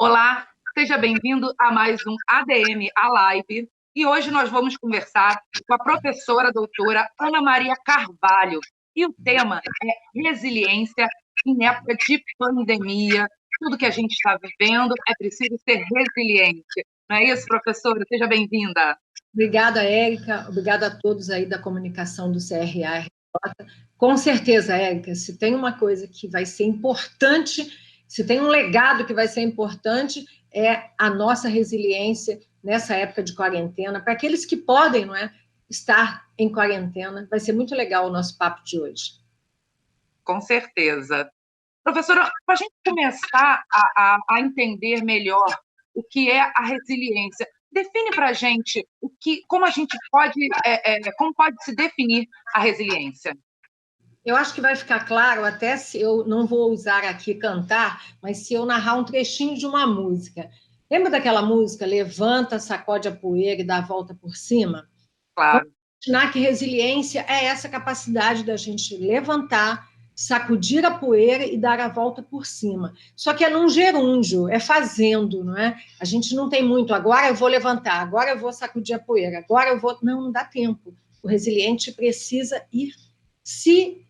Olá, seja bem-vindo a mais um ADM a Live. E hoje nós vamos conversar com a professora doutora Ana Maria Carvalho. E o tema é resiliência em época de pandemia. Tudo que a gente está vivendo é preciso ser resiliente. Não é isso, professora? Seja bem-vinda. Obrigada, Érica. Obrigada a todos aí da comunicação do CRA. Com certeza, Érica, se tem uma coisa que vai ser importante, se tem um legado que vai ser importante, é a nossa resiliência nessa época de quarentena. Para aqueles que podem, não é, estar em quarentena, vai ser muito legal o nosso papo de hoje. Com certeza. Professora, para a gente começar a entender melhor o que é a resiliência, define para a gente como a gente pode, como pode se definir a resiliência. Eu acho que vai ficar claro, até se eu não vou usar aqui cantar, mas se eu narrar um trechinho de uma música. Lembra daquela música Levanta, sacode a poeira e dá a volta por cima? Claro. Vamos imaginar que resiliência é essa capacidade da gente levantar, sacudir a poeira e dar a volta por cima. Só que é num gerúndio, é fazendo, não é? A gente não tem muito, agora eu vou levantar, agora eu vou sacudir a poeira, agora eu vou... Não dá tempo. O resiliente precisa ir se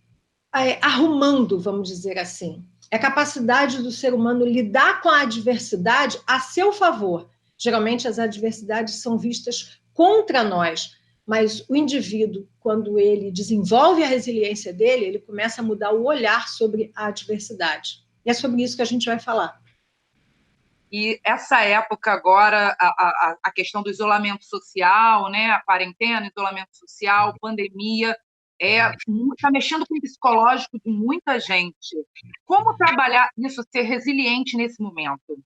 arrumando, vamos dizer assim. É a capacidade do ser humano lidar com a adversidade a seu favor. Geralmente as adversidades são vistas contra nós, mas o indivíduo, quando ele desenvolve a resiliência dele, ele começa a mudar o olhar sobre a adversidade. E é sobre isso que a gente vai falar. E essa época agora, a questão do isolamento social, né, a quarentena, isolamento social, pandemia, está mexendo com o psicológico de muita gente. Como trabalhar isso, ser resiliente nesse momento?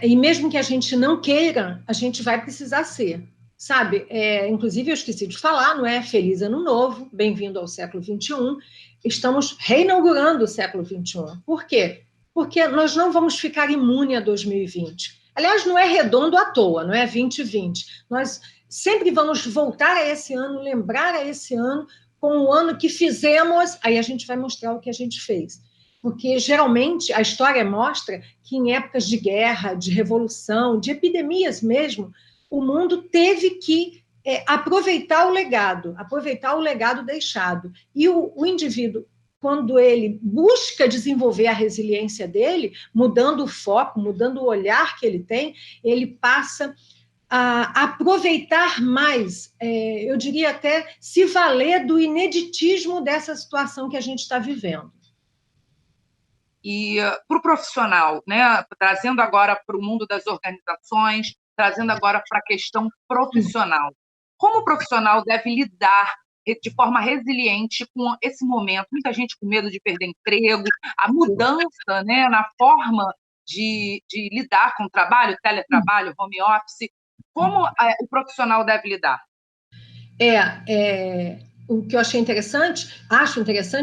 E mesmo que a gente não queira, a gente vai precisar ser, sabe? Inclusive, eu esqueci de falar, não é? Feliz Ano Novo, bem-vindo ao século XXI. Estamos reinaugurando o século XXI. Por quê? Porque nós não vamos ficar imune a 2020. Aliás, não é redondo à toa, não é 2020. Nós sempre vamos voltar a esse ano, lembrar a esse ano, com o ano que fizemos, aí a gente vai mostrar o que a gente fez. Porque, geralmente, a história mostra que em épocas de guerra, de revolução, de epidemias mesmo, o mundo teve que aproveitar o legado deixado. E o indivíduo, quando ele busca desenvolver a resiliência dele, mudando o foco, mudando o olhar que ele tem, ele passa a aproveitar mais, eu diria até se valer do ineditismo dessa situação que a gente está vivendo. E para o profissional, né, trazendo agora para o mundo das organizações, trazendo agora para a questão profissional, como o profissional deve lidar de forma resiliente com esse momento? Muita gente com medo de perder emprego, a mudança, né, na forma de lidar com o trabalho, teletrabalho, home office. Como o profissional deve lidar? O que eu acho interessante,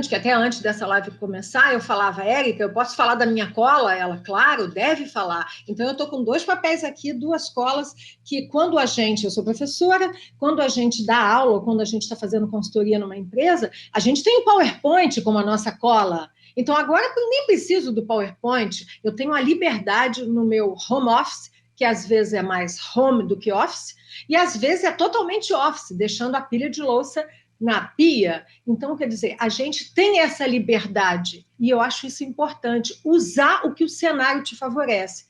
que até antes dessa live começar, eu falava, Érica, eu posso falar da minha cola? Ela, claro, deve falar. Então, eu estou com dois papéis aqui, duas colas, que quando eu sou professora, quando a gente dá aula, quando a gente está fazendo consultoria numa empresa, a gente tem o PowerPoint como a nossa cola. Então, agora eu nem preciso do PowerPoint, eu tenho a liberdade no meu home office, que às vezes é mais home do que office, e às vezes é totalmente office, deixando a pilha de louça na pia. Então, quer dizer, a gente tem essa liberdade, e eu acho isso importante, usar o que o cenário te favorece.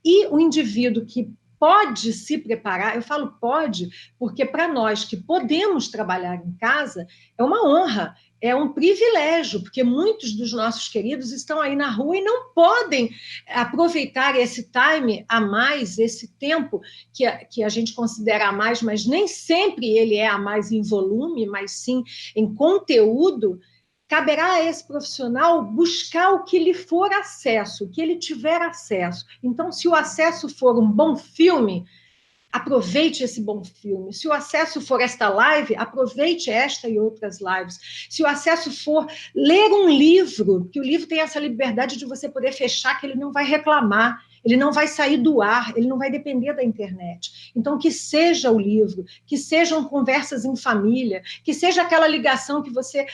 E o indivíduo que pode se preparar, eu falo pode, porque para nós que podemos trabalhar em casa, é uma honra, é um privilégio, porque muitos dos nossos queridos estão aí na rua e não podem aproveitar esse time a mais, esse tempo que a gente considera a mais, mas nem sempre ele é a mais em volume, mas sim em conteúdo. Caberá a esse profissional buscar o que lhe for acesso, o que ele tiver acesso. Então, se o acesso for um bom filme, aproveite esse bom filme. Se o acesso for esta live, aproveite esta e outras lives. Se o acesso for ler um livro, que o livro tem essa liberdade de você poder fechar, que ele não vai reclamar, ele não vai sair do ar, ele não vai depender da internet. Então, que seja o livro, que sejam conversas em família, que seja aquela ligação que você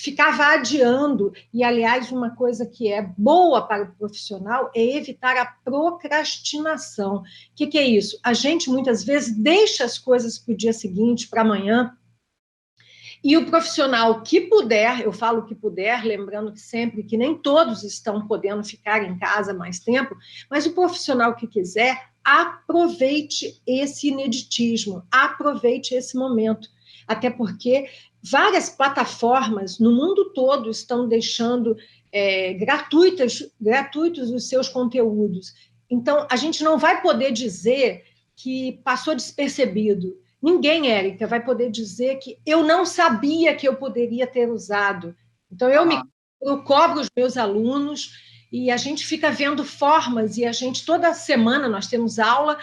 ficava adiando, e, aliás, uma coisa que é boa para o profissional é evitar a procrastinação. O que é isso? A gente, muitas vezes, deixa as coisas para o dia seguinte, para amanhã, e o profissional que puder, eu falo que puder, lembrando que sempre que nem todos estão podendo ficar em casa mais tempo, mas o profissional que quiser, aproveite esse ineditismo, aproveite esse momento. Até porque várias plataformas no mundo todo estão deixando gratuitos os seus conteúdos. Então, a gente não vai poder dizer que passou despercebido. Ninguém, Érica, vai poder dizer que eu não sabia que eu poderia ter usado. Então, eu cobro os meus alunos e a gente fica vendo formas, e a gente, toda semana, nós temos aula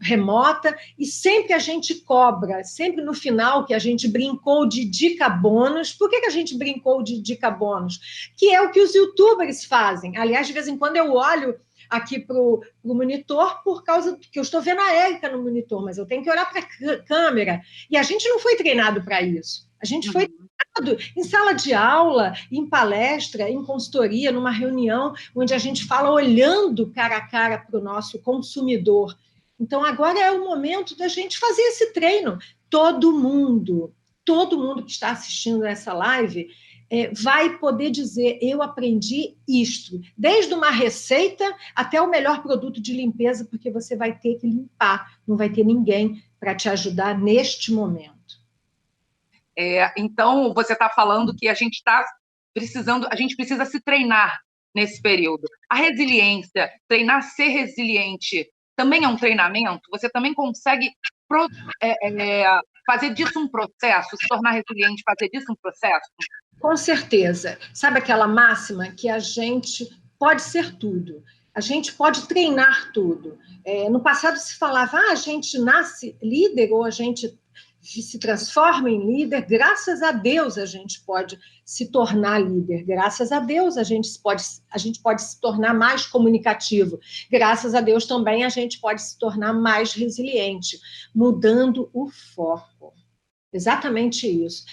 remota, e sempre a gente cobra, sempre no final, que a gente brincou de dica bônus. Por que a gente brincou de dica bônus? Que é o que os youtubers fazem. Aliás, de vez em quando eu olho aqui para o monitor, por causa que eu estou vendo a Érica no monitor, mas eu tenho que olhar para a câmera. E a gente não foi treinado para isso. A gente foi treinado em sala de aula, em palestra, em consultoria, numa reunião, onde a gente fala olhando cara a cara para o nosso consumidor. Então, agora é o momento da gente fazer esse treino. Todo mundo que está assistindo essa live vai poder dizer, eu aprendi isto, desde uma receita até o melhor produto de limpeza, porque você vai ter que limpar, não vai ter ninguém para te ajudar neste momento. Então, você está falando que a gente precisa se treinar nesse período. A resiliência, treinar ser resiliente, também é um treinamento? Você também consegue fazer disso um processo, se tornar resiliente, fazer disso um processo? Com certeza. Sabe aquela máxima que a gente pode ser tudo, a gente pode treinar tudo. No passado se falava, a gente nasce líder ou a gente se transforma em líder. Graças a Deus a gente pode se tornar líder, graças a Deus a gente pode se tornar mais comunicativo, graças a Deus também a gente pode se tornar mais resiliente, mudando o foco. Exatamente isso.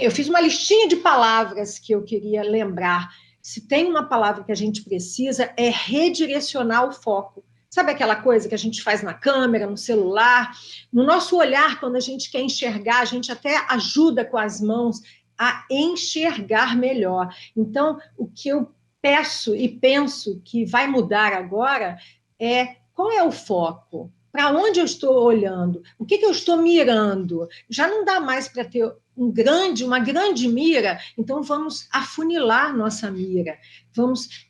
Eu fiz uma listinha de palavras que eu queria lembrar. Se tem uma palavra que a gente precisa, é redirecionar o foco. Sabe aquela coisa que a gente faz na câmera, no celular? No nosso olhar, quando a gente quer enxergar, a gente até ajuda com as mãos a enxergar melhor. Então, o que eu peço e penso que vai mudar agora é qual é o foco? Para onde eu estou olhando? O que eu estou mirando? Já não dá mais para ter uma grande mira, então vamos afunilar nossa mira.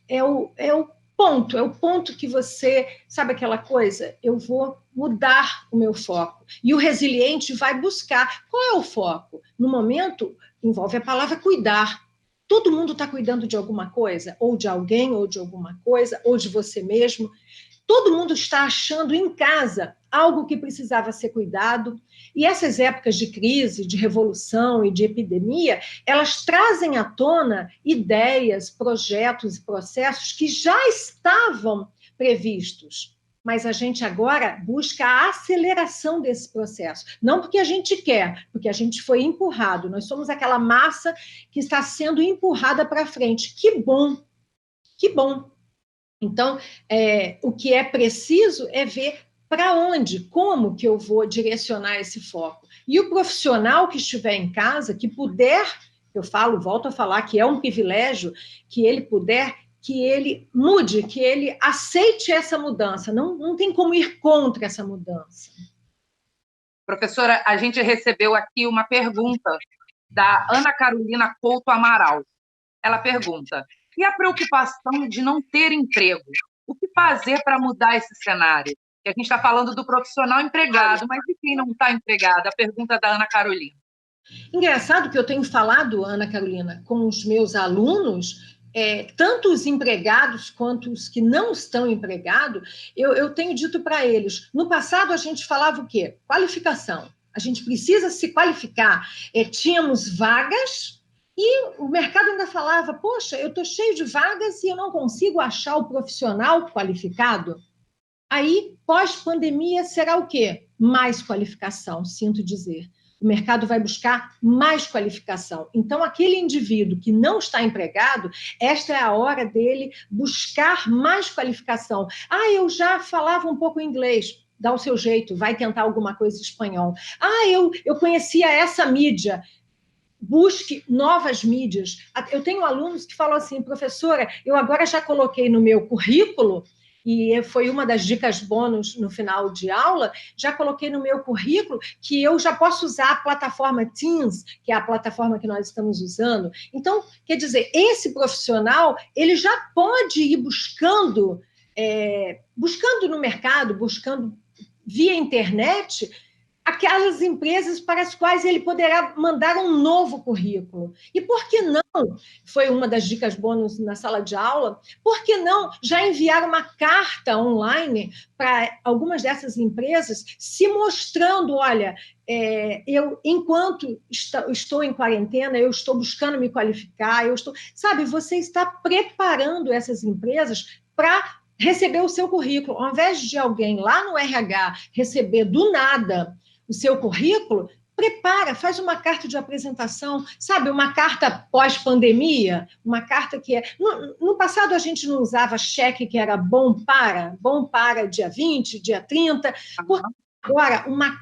É o ponto que você, sabe aquela coisa? Eu vou mudar o meu foco. E o resiliente vai buscar. Qual é o foco? No momento, envolve a palavra cuidar. Todo mundo está cuidando de alguma coisa, ou de alguém, ou de alguma coisa, ou de você mesmo. Todo mundo está achando em casa algo que precisava ser cuidado, e essas épocas de crise, de revolução e de epidemia, elas trazem à tona ideias, projetos e processos que já estavam previstos, mas a gente agora busca a aceleração desse processo, não porque a gente quer, porque a gente foi empurrado, nós somos aquela massa que está sendo empurrada para frente. Que bom, que bom. Então, o que é preciso é ver para onde, como que eu vou direcionar esse foco. E o profissional que estiver em casa, que puder, volto a falar que é um privilégio, que ele puder, que ele mude, que ele aceite essa mudança. Não tem como ir contra essa mudança. Professora, a gente recebeu aqui uma pergunta da Ana Carolina Couto Amaral. Ela pergunta: e a preocupação de não ter emprego? O que fazer para mudar esse cenário? Que a gente está falando do profissional empregado, mas e quem não está empregado? A pergunta da Ana Carolina. Engraçado que eu tenho falado, Ana Carolina, com os meus alunos, tanto os empregados quanto os que não estão empregados, eu tenho dito para eles, no passado a gente falava o quê? Qualificação. A gente precisa se qualificar. Tínhamos vagas, e o mercado ainda falava, poxa, eu estou cheio de vagas e eu não consigo achar o profissional qualificado. Aí, pós-pandemia, será o quê? Mais qualificação, sinto dizer. O mercado vai buscar mais qualificação. Então, aquele indivíduo que não está empregado, esta é a hora dele buscar mais qualificação. Eu já falava um pouco inglês. Dá o seu jeito, vai tentar alguma coisa em espanhol. Eu conhecia essa mídia. Busque novas mídias. Eu tenho alunos que falam assim, professora, eu agora já coloquei no meu currículo, e foi uma das dicas bônus no final de aula, já coloquei no meu currículo que eu já posso usar a plataforma Teams, que é a plataforma que nós estamos usando. Então, quer dizer, esse profissional, ele já pode ir buscando no mercado, buscando via internet, aquelas empresas para as quais ele poderá mandar um novo currículo. E por que não? Foi uma das dicas bônus na sala de aula. Por que não já enviar uma carta online para algumas dessas empresas, se mostrando, olha, eu, enquanto estou em quarentena, eu estou buscando me qualificar, sabe, você está preparando essas empresas para receber o seu currículo. Ao invés de alguém lá no RH receber do nada o seu currículo, prepara, faz uma carta de apresentação, sabe, uma carta pós-pandemia, uma carta que No passado a gente não usava cheque que era bom para dia 20, dia 30, porque agora uma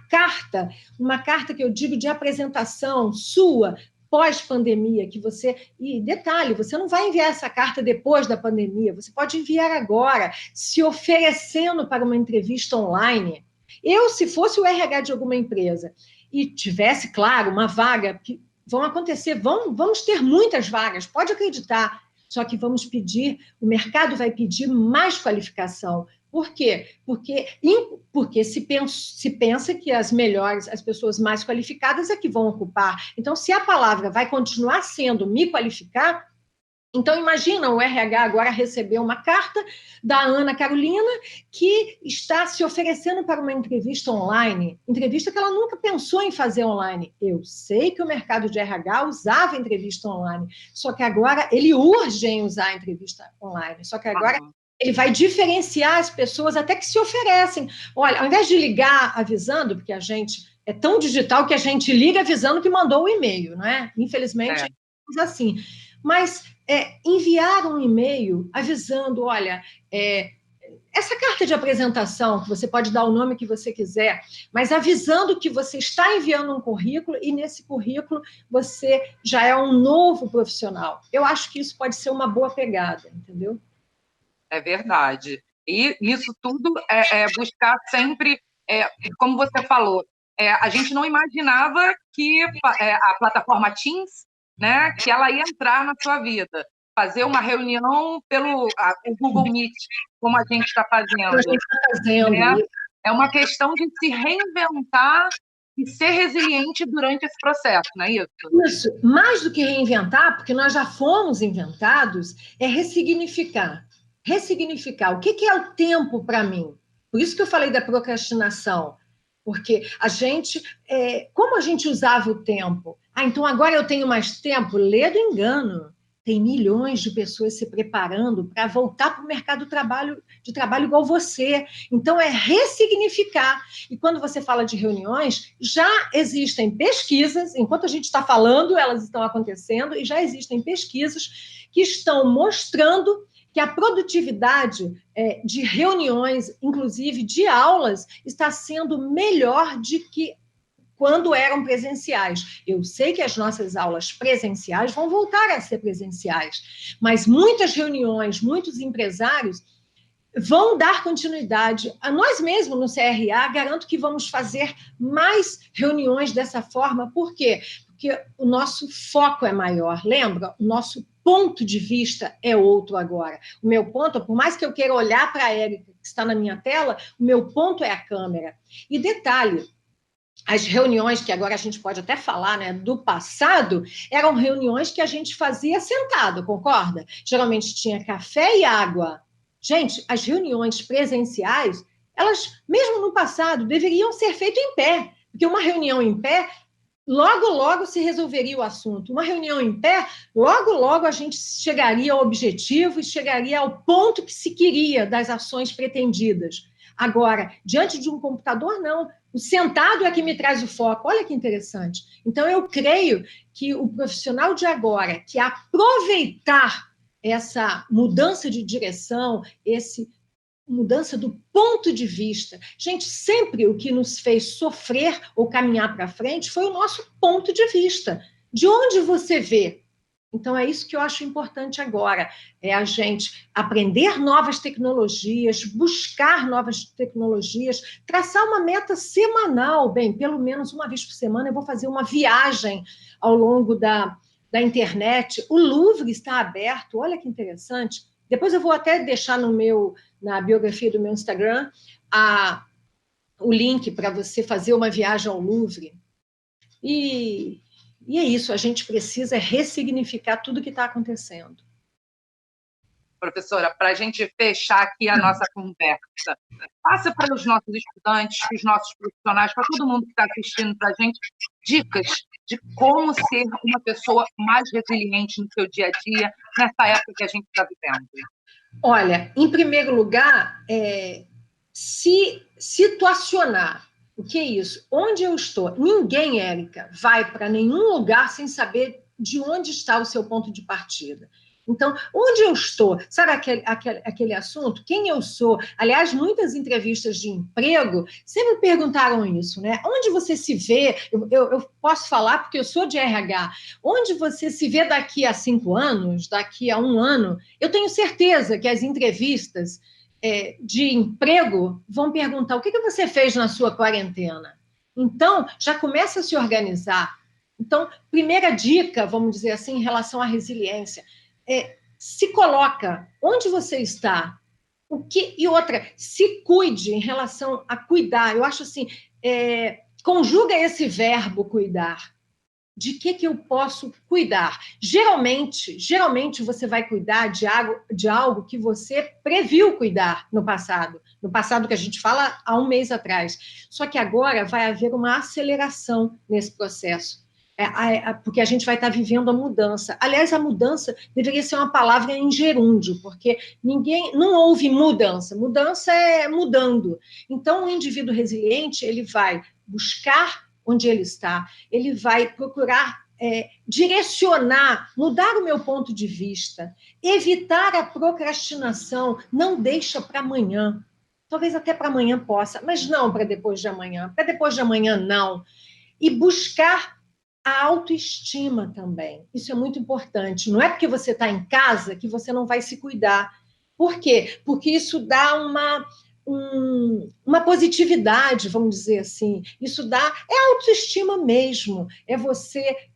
carta que eu digo de apresentação sua, pós-pandemia, que você... E detalhe, você não vai enviar essa carta depois da pandemia, você pode enviar agora, se oferecendo para uma entrevista online. Se fosse o RH de alguma empresa e tivesse, claro, uma vaga, que vamos ter muitas vagas, pode acreditar, só que o mercado vai pedir mais qualificação. Por quê? Porque se pensa que as pessoas mais qualificadas é que vão ocupar. Então, se a palavra vai continuar sendo me qualificar, então, imagina o RH agora receber uma carta da Ana Carolina, que está se oferecendo para uma entrevista online, entrevista que ela nunca pensou em fazer online. Eu sei que o mercado de RH usava entrevista online, só que agora ele urge em usar a entrevista online, só que agora ele vai diferenciar as pessoas até que se oferecem. Olha, ao invés de ligar avisando, porque a gente é tão digital que a gente liga avisando que mandou o e-mail, não é? Infelizmente, é assim. Mas enviar um e-mail avisando, olha, essa carta de apresentação, que você pode dar o nome que você quiser, mas avisando que você está enviando um currículo e nesse currículo você já é um novo profissional. Eu acho que isso pode ser uma boa pegada, entendeu? É verdade. E isso tudo é buscar sempre, como você falou, a gente não imaginava que a plataforma Teams, né, que ela ia entrar na sua vida, fazer uma reunião pelo o Google Meet, como a gente está fazendo. Né? É uma questão de se reinventar e ser resiliente durante esse processo, não é isso? Isso, mais do que reinventar, porque nós já fomos inventados, é ressignificar. Ressignificar. O que é o tempo para mim? Por isso que eu falei da procrastinação. Porque como a gente usava o tempo? Então agora eu tenho mais tempo? Lê do engano. Tem milhões de pessoas se preparando para voltar para o mercado de trabalho igual você. Então, é ressignificar. E quando você fala de reuniões, já existem pesquisas, enquanto a gente está falando, elas estão acontecendo, e já existem pesquisas que estão mostrando que a produtividade de reuniões, inclusive de aulas, está sendo melhor de que quando eram presenciais. Eu sei que as nossas aulas presenciais vão voltar a ser presenciais, mas muitas reuniões, muitos empresários vão dar continuidade. A nós mesmos, no CRA, garanto que vamos fazer mais reuniões dessa forma. Por quê? Porque o nosso foco é maior. Lembra? O nosso ponto de vista é outro agora. O meu ponto, por mais que eu queira olhar para a Érica, que está na minha tela, o meu ponto é a câmera. E detalhe, as reuniões, que agora a gente pode até falar, né, do passado, eram reuniões que a gente fazia sentado, concorda? Geralmente tinha café e água. Gente, as reuniões presenciais, elas, mesmo no passado, deveriam ser feitas em pé, porque uma reunião em pé, logo, logo se resolveria o assunto. Uma reunião em pé, logo, logo a gente chegaria ao objetivo e chegaria ao ponto que se queria das ações pretendidas. Agora, diante de um computador, não. O sentado é que me traz o foco. Olha que interessante. Então, eu creio que o profissional de agora, que aproveitar essa mudança de direção, essa mudança do ponto de vista. Gente, sempre o que nos fez sofrer ou caminhar para frente foi o nosso ponto de vista. De onde você vê? Então, é isso que eu acho importante agora, é a gente aprender novas tecnologias, buscar novas tecnologias, traçar uma meta semanal, bem, pelo menos uma vez por semana eu vou fazer uma viagem ao longo da internet. O Louvre está aberto, olha que interessante. Depois eu vou até deixar na biografia do meu Instagram o link para você fazer uma viagem ao Louvre. E é isso, a gente precisa ressignificar tudo que está acontecendo. Professora, para a gente fechar aqui a nossa conversa, passa para os nossos estudantes, para os nossos profissionais, para todo mundo que está assistindo para a gente, dicas de como ser uma pessoa mais resiliente no seu dia a dia, nessa época que a gente está vivendo. Olha, em primeiro lugar, se situacionar. O que é isso? Onde eu estou? Ninguém, Érica, vai para nenhum lugar sem saber de onde está o seu ponto de partida. Então, onde eu estou? Sabe aquele assunto? Quem eu sou? Aliás, muitas entrevistas de emprego sempre perguntaram isso, né? Onde você se vê? Eu posso falar porque eu sou de RH. Onde você se vê daqui a 5 anos, daqui a 1 ano? Eu tenho certeza que as entrevistas de emprego vão perguntar o que você fez na sua quarentena. Então, já começa a se organizar. Então, primeira dica, vamos dizer assim, em relação à resiliência, se coloca onde você está, e outra, se cuide em relação a cuidar. Eu acho assim, conjuga esse verbo cuidar. De que eu posso cuidar? Geralmente você vai cuidar de algo que você previu cuidar no passado que a gente fala há 1 mês atrás. Só que agora vai haver uma aceleração nesse processo. Porque a gente vai estar vivendo a mudança. Aliás, a mudança deveria ser uma palavra em gerúndio, porque não houve mudança. Mudança é mudando. Então, o indivíduo resiliente, ele vai buscar onde ele está, ele vai procurar direcionar, mudar o meu ponto de vista, evitar a procrastinação, não deixa para amanhã. Talvez até para amanhã possa, mas não para depois de amanhã. Para depois de amanhã, não. E buscar a autoestima também. Isso é muito importante. Não é porque você está em casa que você não vai se cuidar. Por quê? Porque isso dá uma positividade, vamos dizer assim. Isso dá autoestima mesmo.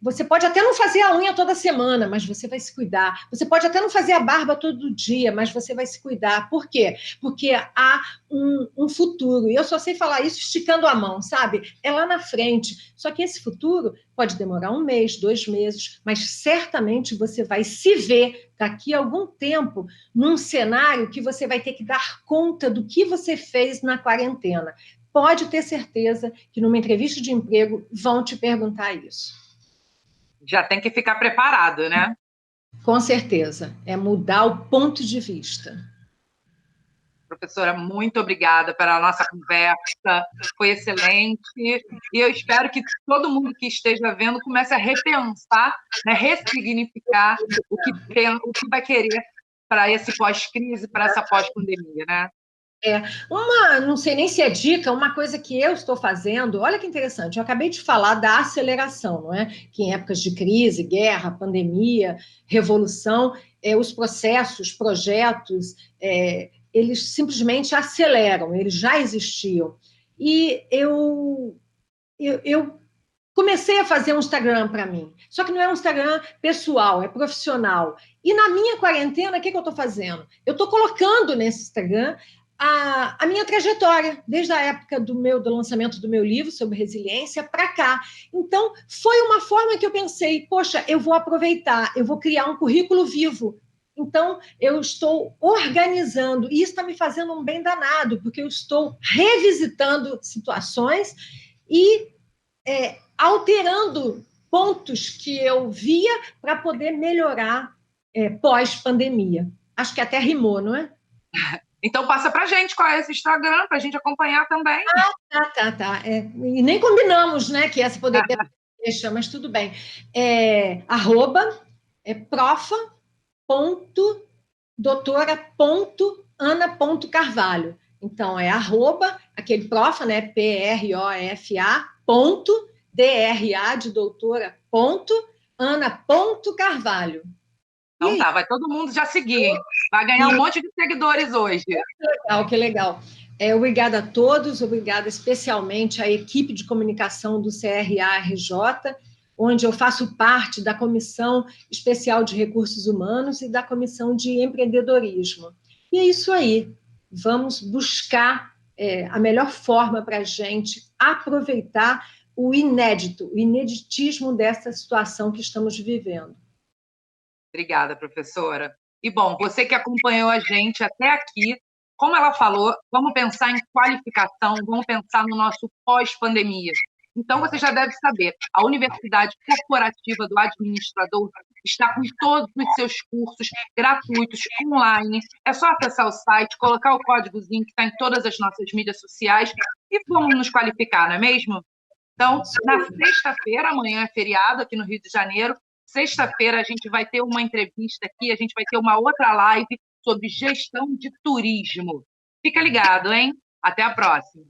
Você pode até não fazer a unha toda semana, mas você vai se cuidar. Você pode até não fazer a barba todo dia, mas você vai se cuidar. Por quê? Porque há um futuro. E eu só sei falar isso esticando a mão, sabe? É lá na frente. Só que esse futuro pode demorar 1 mês, 2 meses, mas certamente você vai se ver daqui a algum tempo num cenário que você vai ter que dar conta do que você fez na quarentena. Pode ter certeza que numa entrevista de emprego vão te perguntar isso. Já tem que ficar preparado, né? Com certeza. É mudar o ponto de vista. Professora, muito obrigada pela nossa conversa, foi excelente, e eu espero que todo mundo que esteja vendo comece a repensar, né, ressignificar o que vai querer para esse pós-crise, para essa pós-pandemia, né? Não sei nem se é dica, uma coisa que eu estou fazendo, olha que interessante, eu acabei de falar da aceleração, não é? Que em épocas de crise, guerra, pandemia, revolução, os processos, projetos, eles simplesmente aceleram, eles já existiam. E eu comecei a fazer um Instagram para mim, só que não é um Instagram pessoal, é profissional. E na minha quarentena, o que eu estou fazendo? Eu estou colocando nesse Instagram a minha trajetória, desde a época do lançamento do meu livro sobre resiliência para cá. Então, foi uma forma que eu pensei, poxa, eu vou aproveitar, eu vou criar um currículo vivo. Então, eu estou organizando, e isso está me fazendo um bem danado, porque eu estou revisitando situações e alterando pontos que eu via para poder melhorar pós-pandemia. Acho que até rimou, não é? Então passa para a gente qual é esse Instagram, para a gente acompanhar também. Tá. E nem combinamos, né, que essa poderia deixar, mas tudo bem. profa.doutora.ana.carvalho. Então, aquele profa, né, PROFA, DRA de doutora, Ana.Carvalho. Então tá, vai todo mundo já seguir, hein? Vai ganhar um monte de seguidores hoje. Que legal. Obrigada a todos, obrigada especialmente à equipe de comunicação do CRA-RJ, onde eu faço parte da Comissão Especial de Recursos Humanos e da Comissão de Empreendedorismo. E é isso aí, vamos buscar a melhor forma para a gente aproveitar o ineditismo dessa situação que estamos vivendo. Obrigada, professora. E, bom, você que acompanhou a gente até aqui, como ela falou, vamos pensar em qualificação, vamos pensar no nosso pós-pandemia. Então, você já deve saber, a Universidade Corporativa do Administrador está com todos os seus cursos gratuitos, online. É só acessar o site, colocar o códigozinho que está em todas as nossas mídias sociais e vamos nos qualificar, não é mesmo? Então, na sexta-feira, amanhã é feriado aqui no Rio de Janeiro, sexta-feira a gente vai ter uma entrevista aqui, a gente vai ter uma outra live sobre gestão de turismo. Fica ligado, hein? Até a próxima.